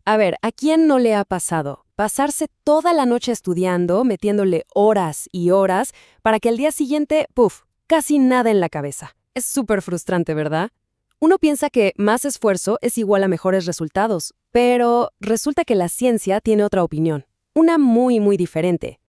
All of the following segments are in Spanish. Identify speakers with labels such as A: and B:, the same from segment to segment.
A: A ver, ¿a quién no le ha pasado? Pasarse toda la noche estudiando, metiéndole horas y horas, para que al día siguiente, ¡puf!, casi nada en la cabeza. Es súper frustrante, ¿verdad? Uno piensa que más esfuerzo es igual a mejores resultados, pero resulta que la ciencia tiene otra opinión, una muy, muy diferente.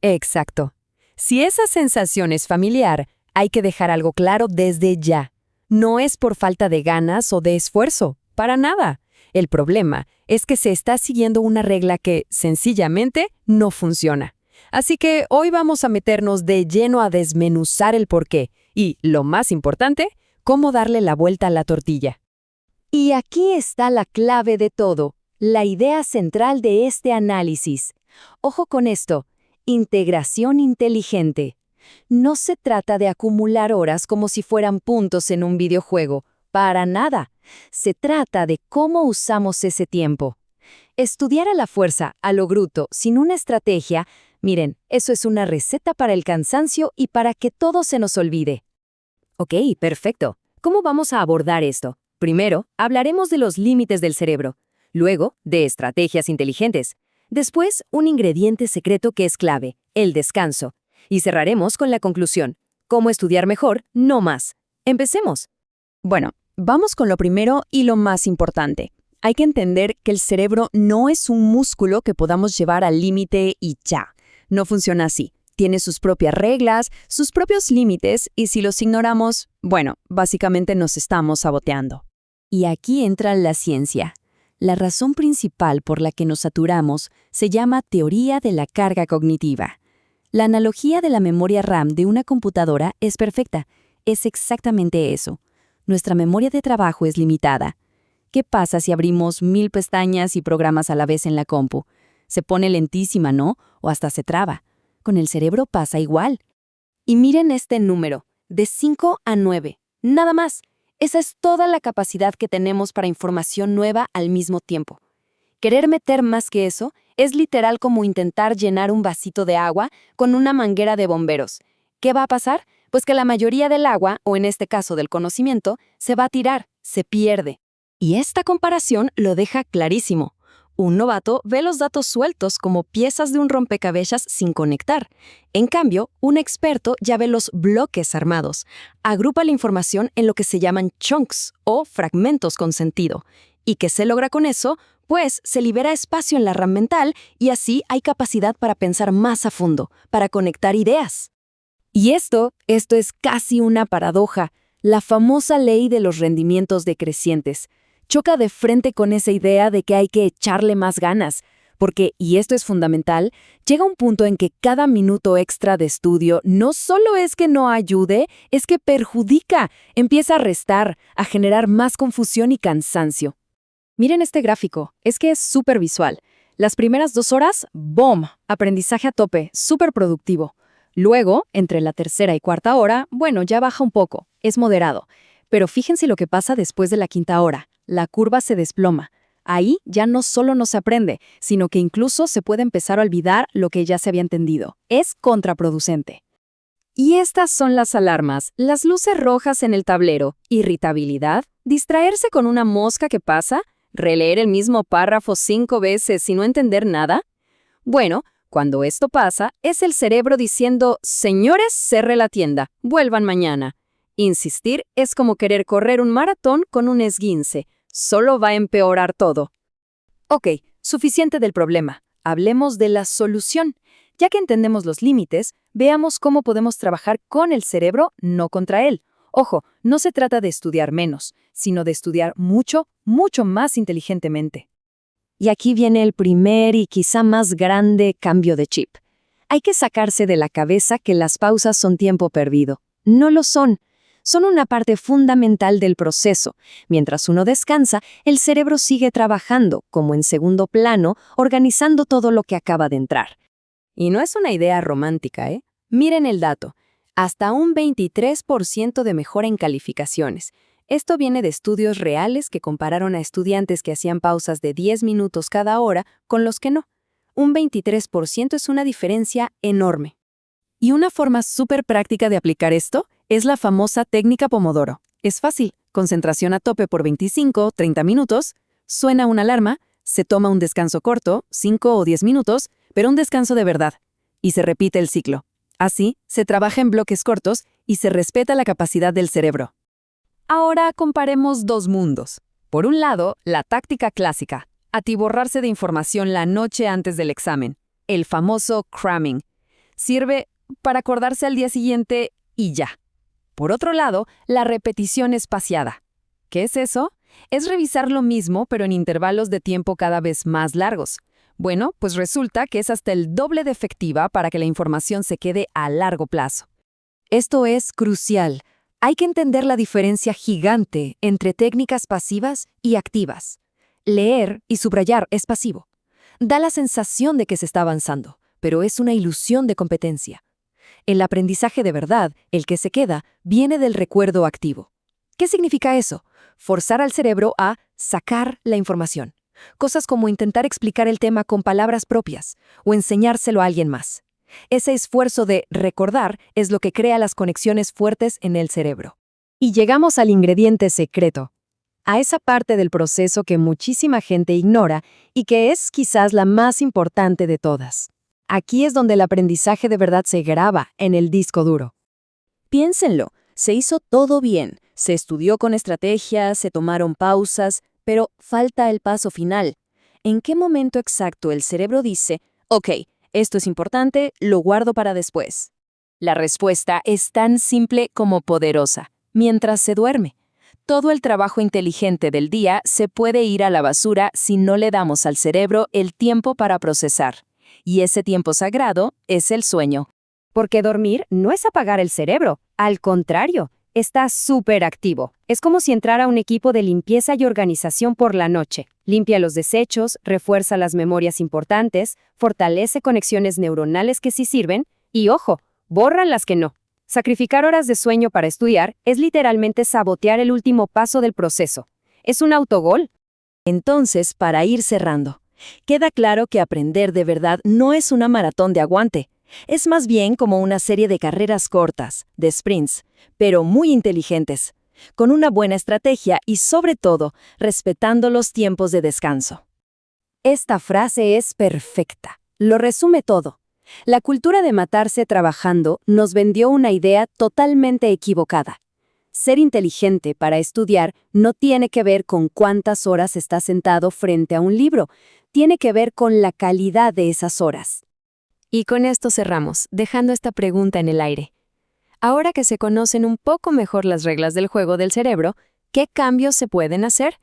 B: Exacto. Si esa sensación es familiar, hay que dejar algo claro desde ya. No es por falta de ganas o de esfuerzo, para nada. El problema es que se está siguiendo una regla que, sencillamente, no funciona. Así que hoy vamos a meternos de lleno a desmenuzar el porqué y, lo más importante, cómo darle la vuelta a la tortilla. Y aquí está la clave de todo, la idea central de este análisis. Ojo con esto, integración inteligente. No se trata de acumular horas como si fueran puntos en un videojuego, para nada. Se trata de cómo usamos ese tiempo. Estudiar a la fuerza, a lo bruto, sin una estrategia, miren, eso es una receta para el cansancio y para que todo se nos olvide.
A: Ok, perfecto. ¿Cómo vamos a abordar esto? Primero, hablaremos de los límites del cerebro. Luego, de estrategias inteligentes. Después, un ingrediente secreto que es clave, el descanso. Y cerraremos con la conclusión. ¿Cómo estudiar mejor? No más. Empecemos.
B: Bueno, vamos con lo primero y lo más importante. Hay que entender que el cerebro no es un músculo que podamos llevar al límite y ya. No funciona así. Tiene sus propias reglas, sus propios límites, y si los ignoramos, bueno, básicamente nos estamos saboteando.
A: Y aquí entra la ciencia. La razón principal por la que nos saturamos se llama teoría de la carga cognitiva. La analogía de la memoria RAM de una computadora es perfecta. Es exactamente eso. Nuestra memoria de trabajo es limitada. ¿Qué pasa si abrimos 1000 pestañas y programas a la vez en la compu? Se pone lentísima, ¿no? O hasta se traba. Con el cerebro pasa igual. Y miren este número, de 5 a 9. Nada más. Esa es toda la capacidad que tenemos para información nueva al mismo tiempo. Querer meter más que eso es literal como intentar llenar un vasito de agua con una manguera de bomberos. ¿Qué va a pasar? Pues que la mayoría del agua, o en este caso del conocimiento, se va a tirar, se pierde. Y esta comparación lo deja clarísimo. Un novato ve los datos sueltos como piezas de un rompecabezas sin conectar. En cambio, un experto ya ve los bloques armados. Agrupa la información en lo que se llaman chunks o fragmentos con sentido. ¿Y qué se logra con eso? Pues se libera espacio en la RAM mental y así hay capacidad para pensar más a fondo, para conectar ideas. Y esto es casi una paradoja, la famosa ley de los rendimientos decrecientes. Choca de frente con esa idea de que hay que echarle más ganas, porque, y esto es fundamental, llega un punto en que cada minuto extra de estudio no solo es que no ayude, es que perjudica, empieza a restar, a generar más confusión y cansancio. Miren este gráfico, es que es súper visual. Las primeras 2 horas, ¡boom!, aprendizaje a tope, súper productivo. Luego, entre la tercera y cuarta hora, bueno, ya baja un poco, es moderado. Pero fíjense lo que pasa después de la quinta hora. La curva se desploma. Ahí ya no solo no se aprende, sino que incluso se puede empezar a olvidar lo que ya se había entendido. Es contraproducente. Y estas son las alarmas, las luces rojas en el tablero, irritabilidad, distraerse con una mosca que pasa, releer el mismo párrafo 5 veces y no entender nada. Bueno, cuando esto pasa, es el cerebro diciendo, señores, cerré la tienda, vuelvan mañana. Insistir es como querer correr un maratón con un esguince. Solo va a empeorar todo. Ok, suficiente del problema. Hablemos de la solución. Ya que entendemos los límites, veamos cómo podemos trabajar con el cerebro, no contra él. Ojo, no se trata de estudiar menos, sino de estudiar mucho, mucho más inteligentemente. Y aquí viene el primer y quizá más grande cambio de chip. Hay que sacarse de la cabeza que las pausas son tiempo perdido. No lo son. Son una parte fundamental del proceso. Mientras uno descansa, el cerebro sigue trabajando, como en segundo plano, organizando todo lo que acaba de entrar. Y no es una idea romántica, ¿eh? Miren el dato. Hasta un 23% de mejora en calificaciones. Esto viene de estudios reales que compararon a estudiantes que hacían pausas de 10 minutos cada hora con los que no. Un 23% es una diferencia enorme. Y una forma súper práctica de aplicar esto es la famosa técnica Pomodoro. Es fácil, concentración a tope por 25, 30 minutos, suena una alarma, Se toma un descanso corto, 5 o 10 minutos, pero un descanso de verdad. Y se repite el ciclo. Así, se trabaja en bloques cortos y se respeta la capacidad del cerebro.
B: Ahora comparemos dos mundos. Por un lado, la táctica clásica, atiborrarse de información la noche antes del examen, el famoso cramming. Sirve para acordarse al día siguiente y ya. Por otro lado, la repetición espaciada. ¿Qué es eso? Es revisar lo mismo, pero en intervalos de tiempo cada vez más largos. Bueno, pues resulta que es hasta el doble de efectiva para que la información se quede a largo plazo.
A: Esto es crucial. Hay que entender la diferencia gigante entre técnicas pasivas y activas. Leer y subrayar es pasivo. Da la sensación de que se está avanzando, pero es una ilusión de competencia. El aprendizaje de verdad, el que se queda, viene del recuerdo activo. ¿Qué significa eso? Forzar al cerebro a sacar la información. Cosas como intentar explicar el tema con palabras propias o enseñárselo a alguien más. Ese esfuerzo de recordar es lo que crea las conexiones fuertes en el cerebro. Y llegamos al ingrediente secreto, a esa parte del proceso que muchísima gente ignora y que es quizás la más importante de todas. Aquí es donde el aprendizaje de verdad se graba en el disco duro. Piénsenlo, se hizo todo bien, se estudió con estrategia, se tomaron pausas, pero falta el paso final. ¿En qué momento exacto el cerebro dice, ok, esto es importante, lo guardo para después? La respuesta es tan simple como poderosa, mientras se duerme. Todo el trabajo inteligente del día se puede ir a la basura si no le damos al cerebro el tiempo para procesar. Y ese tiempo sagrado es el sueño.
B: Porque dormir no es apagar el cerebro, al contrario, está súper activo. Es como si entrara a un equipo de limpieza y organización por la noche. Limpia los desechos, refuerza las memorias importantes, fortalece conexiones neuronales que sí sirven y, ojo, borra las que no. Sacrificar horas de sueño para estudiar es literalmente sabotear el último paso del proceso. Es un autogol.
A: Entonces, para ir cerrando, queda claro que aprender de verdad no es una maratón de aguante. Es más bien como una serie de carreras cortas, de sprints, pero muy inteligentes, con una buena estrategia y, sobre todo, respetando los tiempos de descanso. Esta frase es perfecta. Lo resume todo. La cultura de matarse trabajando nos vendió una idea totalmente equivocada. Ser inteligente para estudiar no tiene que ver con cuántas horas estás sentado frente a un libro, tiene que ver con la calidad de esas horas. Y con esto cerramos, dejando esta pregunta en el aire. Ahora que se conocen un poco mejor las reglas del juego del cerebro, ¿qué cambios se pueden hacer?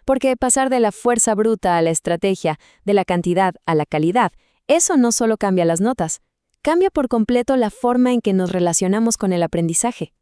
A: Porque pasar de la fuerza bruta a la estrategia, de la cantidad a la calidad, eso no solo cambia las notas, cambia por completo la forma en que nos relacionamos con el aprendizaje.